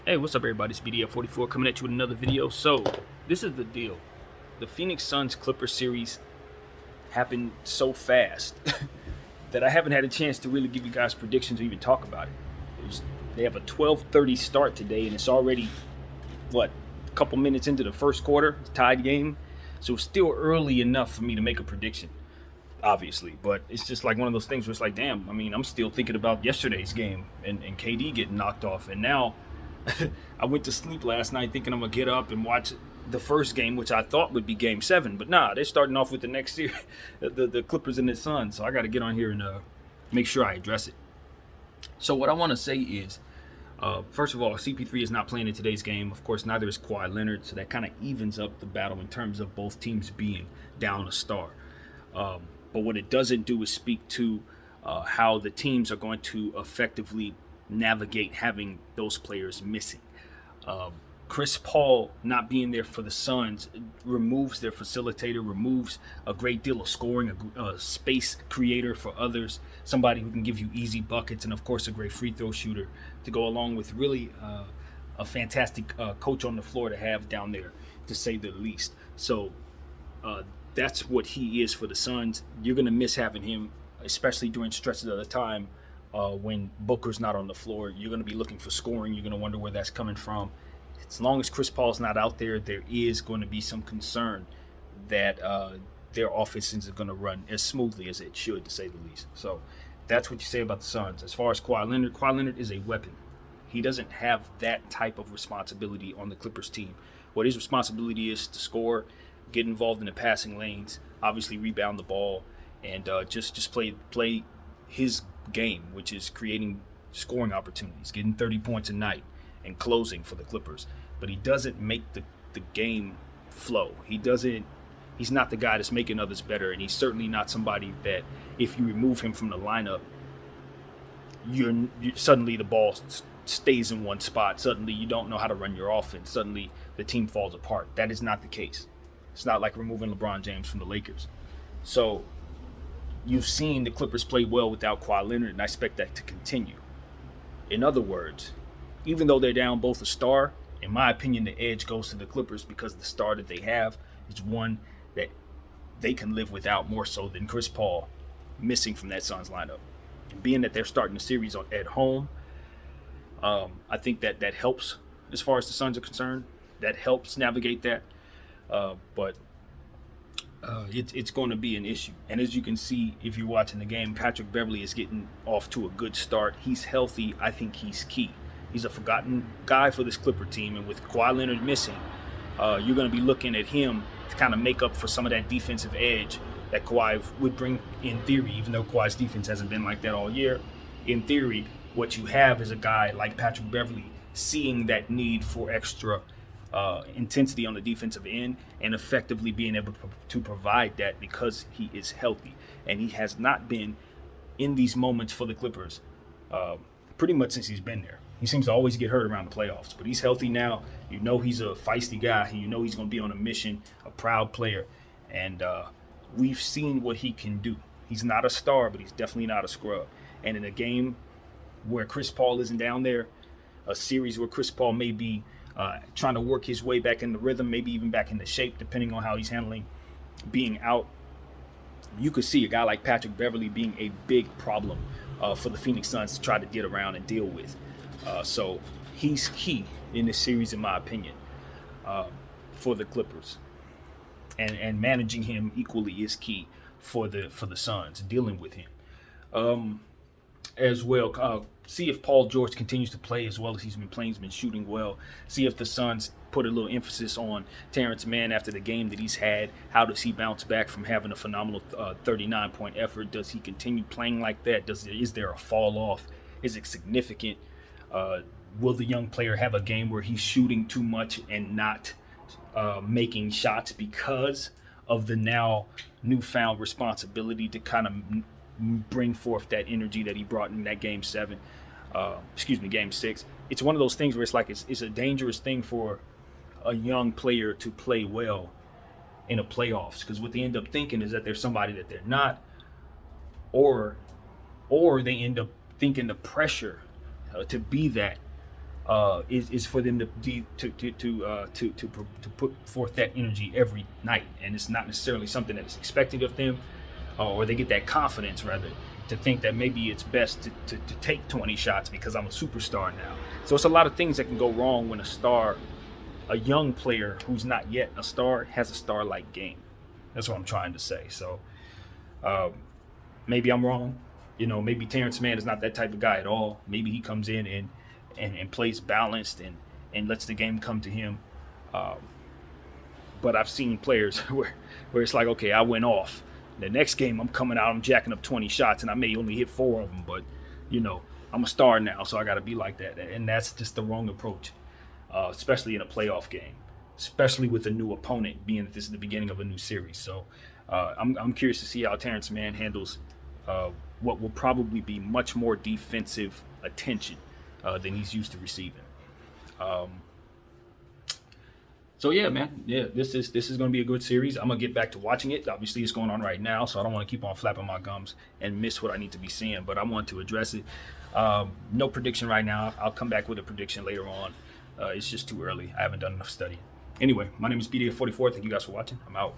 Hey, what's up, everybody? It's BDF44 coming at you with another video. So, this is the deal. The Phoenix Suns Clippers series happened so fast that I haven't had a chance to really give you guys predictions or even talk about it. They have a 12:30 start today, and it's already, a couple minutes into the first quarter, tied game. So, it's still early enough for me to make a prediction, obviously. But it's just like one of those things where it's like, damn, I'm still thinking about yesterday's game and KD getting knocked off. And now I went to sleep last night thinking I'm gonna get up and watch the first game, which I thought would be Game 7, but nah, they're starting off with the next series, the Clippers and the Suns. So I got to get on here and make sure I address it. So what I want to say is, first of all, CP3 is not playing in today's game. Of course, neither is Kawhi Leonard, so that kind of evens up the battle in terms of both teams being down a star. But what it doesn't do is speak to how the teams are going to effectively navigate having those players missing. Chris Paul not being there for the Suns removes their facilitator, removes a great deal of scoring, a space creator for others, somebody who can give you easy buckets, and of course a great free throw shooter to go along with really a fantastic coach on the floor to have down there, to say the least. So that's what he is for the Suns. You're going to miss having him, especially during stretches of the time when Booker's not on the floor. You're going to be looking for scoring. You're going to wonder where that's coming from. As long as Chris Paul's not out there, there is going to be some concern that their offense isn't going to run as smoothly as it should, to say the least. So that's what you say about the Suns. As far as Kawhi Leonard is a weapon. He doesn't have that type of responsibility on the Clippers team. What his responsibility is to score, get involved in the passing lanes, obviously rebound the ball, and just play his game, which is creating scoring opportunities, getting 30 points a night, and closing for the Clippers. But he doesn't make the game flow. He's not the guy that's making others better, and he's certainly not somebody that if you remove him from the lineup, you suddenly the ball stays in one spot. Suddenly you don't know how to run your offense. Suddenly the team falls apart. That is not the case. It's not like removing LeBron James from the Lakers. So you've seen the Clippers play well without Kawhi Leonard, and I expect that to continue. In other words, even though they're down both a star, in my opinion, the edge goes to the Clippers because the star that they have is one that they can live without more so than Chris Paul missing from that Suns lineup. And being that they're starting the series at home, I think that helps as far as the Suns are concerned. That helps navigate that. But it's going to be an issue. And as you can see, if you're watching the game, Patrick Beverley is getting off to a good start. He's healthy. I think he's key. He's a forgotten guy for this Clipper team. And with Kawhi Leonard missing, you're going to be looking at him to kind of make up for some of that defensive edge that Kawhi would bring in theory, even though Kawhi's defense hasn't been like that all year. In theory, what you have is a guy like Patrick Beverley seeing that need for extra intensity on the defensive end and effectively being able to provide that because he is healthy. And he has not been in these moments for the Clippers pretty much since he's been there. He seems to always get hurt around the playoffs, but he's healthy now. You know he's a feisty guy. You know he's going to be on a mission, a proud player. And we've seen what he can do. He's not a star, but he's definitely not a scrub. And in a game where Chris Paul isn't down there, a series where Chris Paul may be trying to work his way back in the rhythm, maybe even back into shape, depending on how he's handling being out, you could see a guy like Patrick Beverley being a big problem for the Phoenix Suns to try to get around and deal with. So he's key in this series, in my opinion, for the Clippers. And managing him equally is key for the Suns, dealing with him. As well, see if Paul George continues to play as well as he's been playing. He's been shooting well. See if the Suns put a little emphasis on Terrence Mann after the game that he's had. How does he bounce back from having a phenomenal 39-point effort? Does he continue playing like that? Is there a fall off? Is it significant? Will the young player have a game where he's shooting too much and not making shots because of the now newfound responsibility to kind of bring forth that energy that he brought in that game 6? It's one of those things where it's like it's a dangerous thing for a young player to play well in a playoffs, because what they end up thinking is that they're somebody that they're not, or they end up thinking the pressure to be that is for them to put forth that energy every night, and it's not necessarily something that is expected of them, or they get that confidence rather to think that maybe it's best to take 20 shots because I'm a superstar now. So it's a lot of things that can go wrong when a young player who's not yet a star has a star-like game. That's what I'm trying to say. So maybe I'm wrong. Maybe Terrence Mann is not that type of guy at all. Maybe he comes in and plays balanced and lets the game come to him. But I've seen players where it's like, okay, I went off. The next game I'm coming out, I'm jacking up 20 shots, and I may only hit 4 of them. But, I'm a star now, so I got to be like that. And that's just the wrong approach, especially in a playoff game, especially with a new opponent, being that this is the beginning of a new series. So I'm curious to see how Terrence Mann handles what will probably be much more defensive attention than he's used to receiving. So yeah, man, this is going to be a good series. I'm gonna get back to watching it. Obviously, it's going on right now, so I don't want to keep on flapping my gums and miss what I need to be seeing. But I want to address it. No prediction right now. I'll come back with a prediction later on. It's just too early. I haven't done enough studying. Anyway, my name is BDA44. Thank you guys for watching. I'm out.